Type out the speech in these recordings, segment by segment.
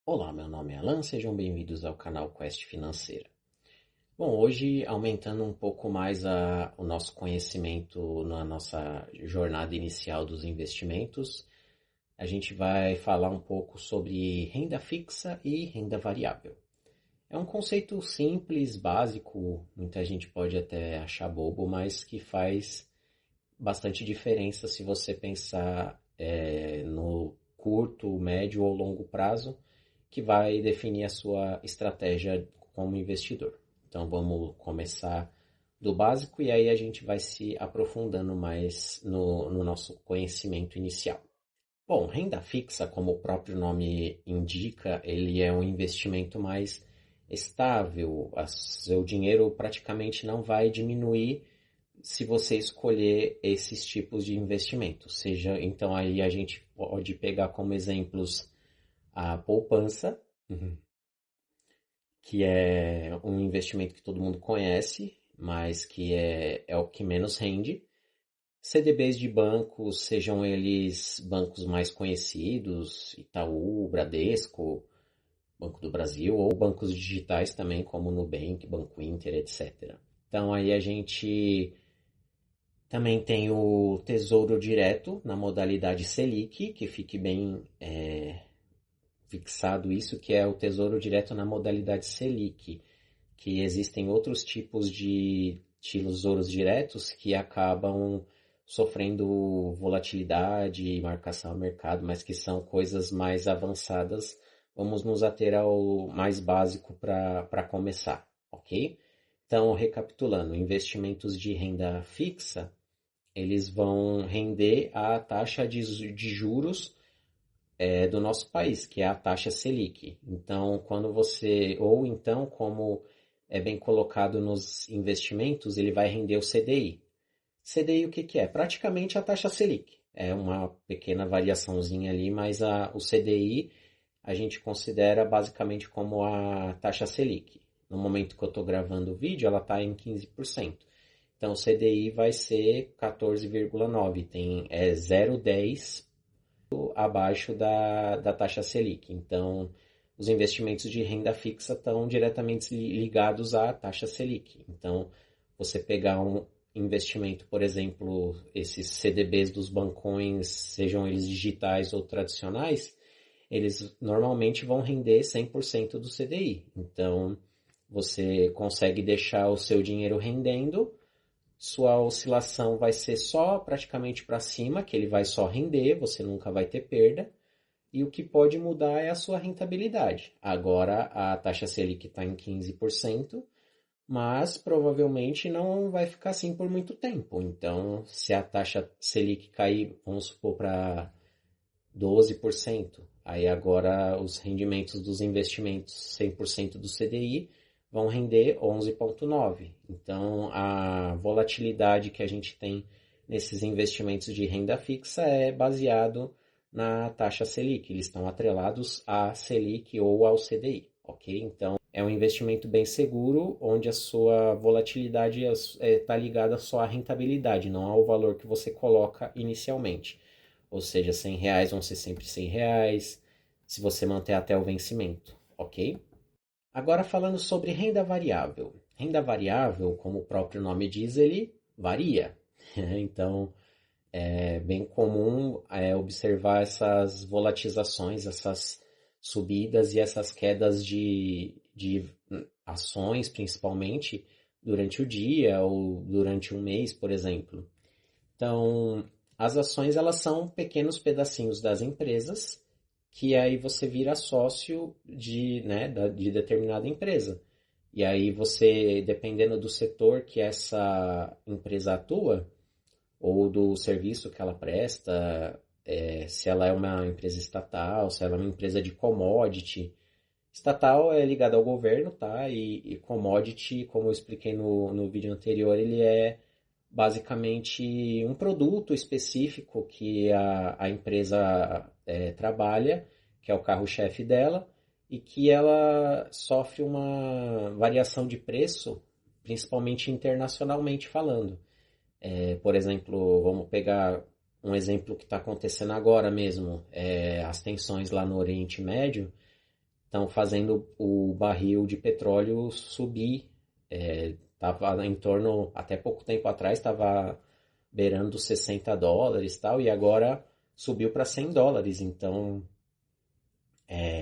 Olá, meu nome é Alan, sejam bem-vindos ao canal Quest Financeira. Bom, hoje aumentando um pouco mais o nosso conhecimento na nossa jornada inicial dos investimentos, a gente vai falar um pouco sobre renda fixa e renda variável. É um conceito simples, básico, muita gente pode até achar bobo, mas que faz bastante diferença se você pensar no curto, médio ou longo prazo, que vai definir a sua estratégia como investidor. Então vamos começar do básico e aí a gente vai se aprofundando mais no nosso conhecimento inicial. Bom, renda fixa, como o próprio nome indica, ele é um investimento mais estável. Seu dinheiro praticamente não vai diminuir se você escolher esses tipos de investimento. Seja, então aí a gente pode pegar como exemplos a poupança, que é um investimento que todo mundo conhece, mas que é o que menos rende. CDBs de bancos, sejam eles bancos mais conhecidos, Itaú, Bradesco, Banco do Brasil, ou bancos digitais também, como Nubank, Banco Inter, etc. Então aí a gente também tem o Tesouro Direto na modalidade Selic, que fique bem fixado isso, que é o Tesouro Direto na modalidade Selic, que existem outros tipos de tesouros diretos que acabam sofrendo volatilidade e marcação ao mercado, mas que são coisas mais avançadas. Vamos nos ater ao mais básico para começar, ok? Então, recapitulando, investimentos de renda fixa, eles vão render a taxa de juros do nosso país, que é a taxa Selic. Então, ou então, como é bem colocado nos investimentos, ele vai render o CDI. CDI o que que é? Praticamente a taxa Selic. É uma pequena variaçãozinha ali, mas o CDI a gente considera basicamente como a taxa Selic. No momento que eu estou gravando o vídeo, ela está em 15%. Então, o CDI vai ser 14,9, é 0,10 abaixo da taxa Selic. Então, os investimentos de renda fixa estão diretamente ligados à taxa Selic. Então, você pegar um investimento, por exemplo, esses CDBs dos bancões, sejam eles digitais ou tradicionais, eles normalmente vão render 100% do CDI. Então, você consegue deixar o seu dinheiro rendendo, sua oscilação vai ser só praticamente para cima, que ele vai só render, você nunca vai ter perda, e o que pode mudar é a sua rentabilidade. Agora a taxa Selic está em 15%, mas provavelmente não vai ficar assim por muito tempo. Então, se a taxa Selic cair, vamos supor, para 12%, aí agora os rendimentos dos investimentos 100% do CDI vão render 11,9%. Então, a volatilidade que a gente tem nesses investimentos de renda fixa é baseado na taxa Selic. Eles estão atrelados à Selic ou ao CDI, ok? Então, é um investimento bem seguro, onde a sua volatilidade está ligada só à rentabilidade, não ao valor que você coloca inicialmente. Ou seja, R$ 100 vão ser sempre R$ 100, se você manter até o vencimento, ok? Agora falando sobre renda variável. Renda variável, como o próprio nome diz, ele varia. Então, é bem comum observar essas volatilizações, essas subidas e essas quedas de ações, principalmente, durante o dia ou durante um mês, por exemplo. Então, as ações elas são pequenos pedacinhos das empresas que aí você vira sócio de determinada empresa. E aí você, dependendo do setor que essa empresa atua, ou do serviço que ela presta, se ela é uma empresa estatal, se ela é uma empresa de commodity. Estatal é ligado ao governo, tá? E commodity, como eu expliquei no vídeo anterior, ele é basicamente um produto específico que a empresa trabalha, que é o carro-chefe dela, e que ela sofre uma variação de preço, principalmente internacionalmente falando. Por exemplo, vamos pegar um exemplo que está acontecendo agora mesmo, as tensões lá no Oriente Médio. estão fazendo o barril de petróleo subir. Estava em torno, até pouco tempo atrás, estava beirando $60 e tal, e agora subiu para $100. Então,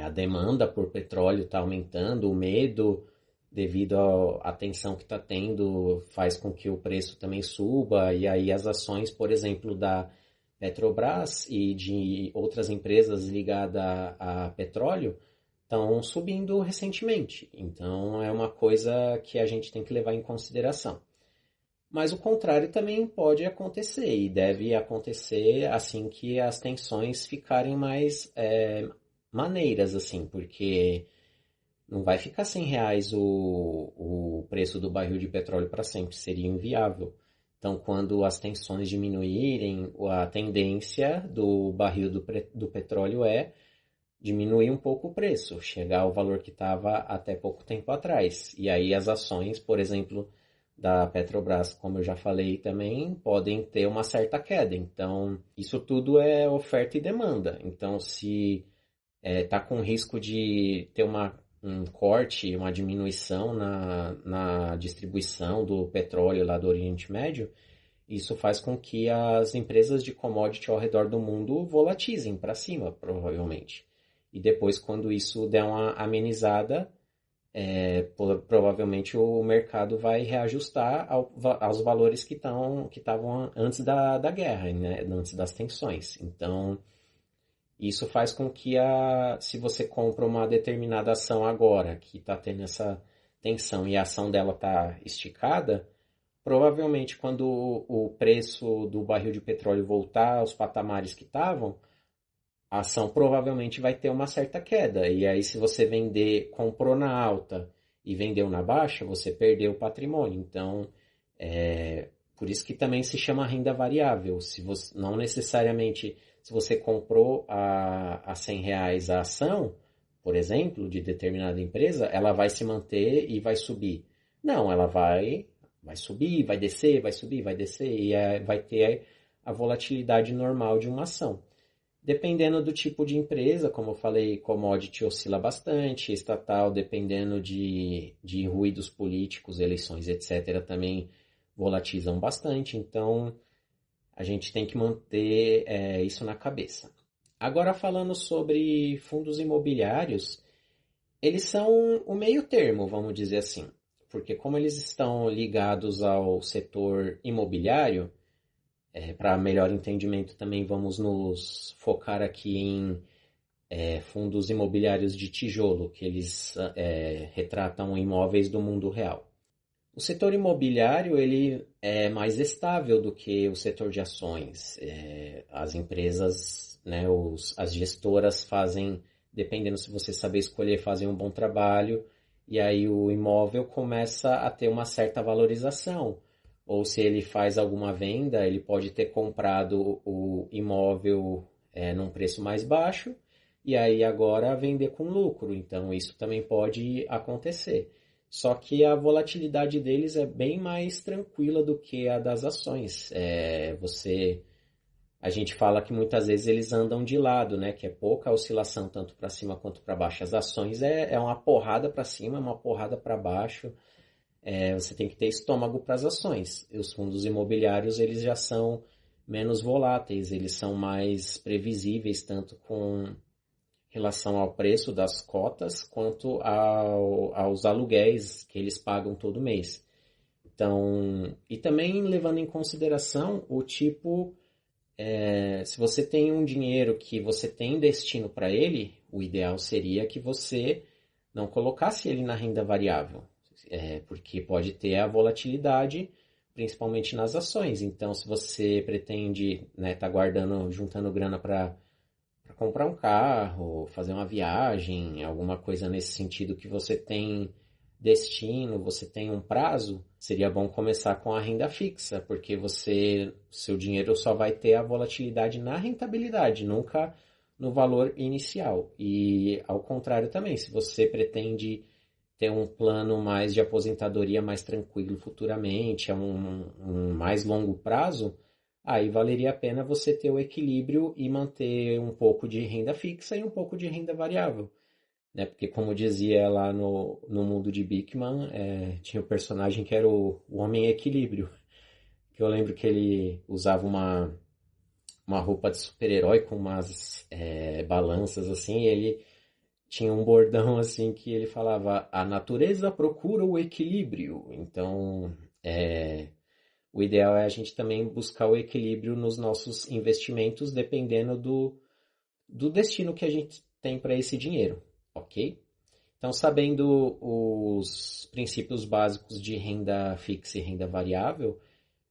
a demanda por petróleo está aumentando, o medo devido à tensão que está tendo faz com que o preço também suba, e aí as ações, por exemplo, da Petrobras e de outras empresas ligadas a petróleo estão subindo recentemente. Então é uma coisa que a gente tem que levar em consideração. Mas o contrário também pode acontecer e deve acontecer assim que as tensões ficarem mais maneiras, assim, porque não vai ficar R$ 100 o preço do barril de petróleo para sempre, seria inviável. Então, quando as tensões diminuírem, a tendência do barril do petróleo é diminuir um pouco o preço, chegar ao valor que estava até pouco tempo atrás. E aí as ações, por exemplo, da Petrobras, como eu já falei também, podem ter uma certa queda. Então, isso tudo é oferta e demanda. Então, se está com risco de ter um corte, uma diminuição na distribuição do petróleo lá do Oriente Médio, isso faz com que as empresas de commodity ao redor do mundo volatilizem para cima, provavelmente. E depois, quando isso der uma amenizada, provavelmente o mercado vai reajustar aos valores que estavam antes da guerra, né? Antes das tensões. Então, isso faz com que se você compra uma determinada ação agora, que está tendo essa tensão e a ação dela está esticada, provavelmente quando o preço do barril de petróleo voltar aos patamares que estavam, a ação provavelmente vai ter uma certa queda. E aí, se você comprou na alta e vendeu na baixa, você perdeu o patrimônio. Então, por isso que também se chama renda variável. Se você, não necessariamente, se você comprou a R$ 100 a ação, por exemplo, de determinada empresa, ela vai se manter e vai subir. Não, ela vai subir, vai descer, vai subir, vai descer, e vai ter a volatilidade normal de uma ação. Dependendo do tipo de empresa, como eu falei, commodity oscila bastante, estatal, dependendo de ruídos políticos, eleições, etc., também volatilizam bastante. Então, a gente tem que manter isso na cabeça. Agora, falando sobre fundos imobiliários, eles são o meio termo, vamos dizer assim. Porque como eles estão ligados ao setor imobiliário, para melhor entendimento também vamos nos focar aqui em fundos imobiliários de tijolo, que eles retratam imóveis do mundo real. O setor imobiliário ele é mais estável do que o setor de ações. As empresas, né, as gestoras fazem, dependendo se você saber escolher, fazem um bom trabalho, e aí o imóvel começa a ter uma certa valorização. Ou se ele faz alguma venda, ele pode ter comprado o imóvel num preço mais baixo, e aí agora vender com lucro. Então isso também pode acontecer. Só que a volatilidade deles é bem mais tranquila do que a das ações. A gente fala que muitas vezes eles andam de lado, né? Que é pouca oscilação tanto para cima quanto para baixo. As ações é uma porrada para cima, uma porrada para baixo. Você tem que ter estômago para as ações. E os fundos imobiliários eles já são menos voláteis, eles são mais previsíveis tanto com relação ao preço das cotas quanto aos aluguéis que eles pagam todo mês. Então, e também levando em consideração o tipo, se você tem um dinheiro que você tem destino para ele, o ideal seria que você não colocasse ele na renda variável, porque pode ter a volatilidade, principalmente nas ações. Então, se você pretende, né, tá guardando, juntando grana para comprar um carro, fazer uma viagem, alguma coisa nesse sentido que você tem destino, você tem um prazo, seria bom começar com a renda fixa, porque seu dinheiro só vai ter a volatilidade na rentabilidade, nunca no valor inicial. E ao contrário também, se você pretende ter um plano mais de aposentadoria mais tranquilo futuramente, a um mais longo prazo, aí valeria a pena você ter o equilíbrio e manter um pouco de renda fixa e um pouco de renda variável. né? Porque como dizia lá no mundo de Bikman, tinha o personagem que era o homem equilíbrio. Que eu lembro que ele usava uma roupa de super-herói com umas balanças assim, e ele tinha um bordão assim que ele falava: a natureza procura o equilíbrio. Então, o ideal é a gente também buscar o equilíbrio nos nossos investimentos, dependendo do destino que a gente tem para esse dinheiro, ok? Então, sabendo os princípios básicos de renda fixa e renda variável,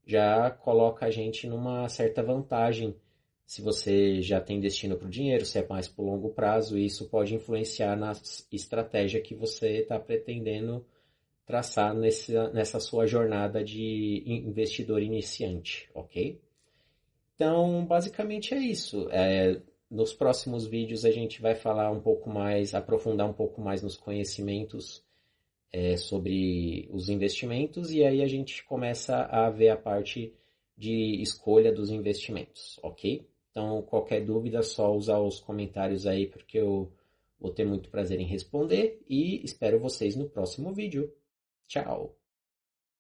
já coloca a gente numa certa vantagem se você já tem destino para o dinheiro, se é mais para o longo prazo, e isso pode influenciar na estratégia que você está pretendendo traçar nessa sua jornada de investidor iniciante, ok? Então, basicamente é isso. Nos próximos vídeos a gente vai falar um pouco mais, aprofundar um pouco mais nos conhecimentos sobre os investimentos e aí a gente começa a ver a parte de escolha dos investimentos, ok? Então, qualquer dúvida, só usar os comentários aí porque eu vou ter muito prazer em responder e espero vocês no próximo vídeo. Tchau!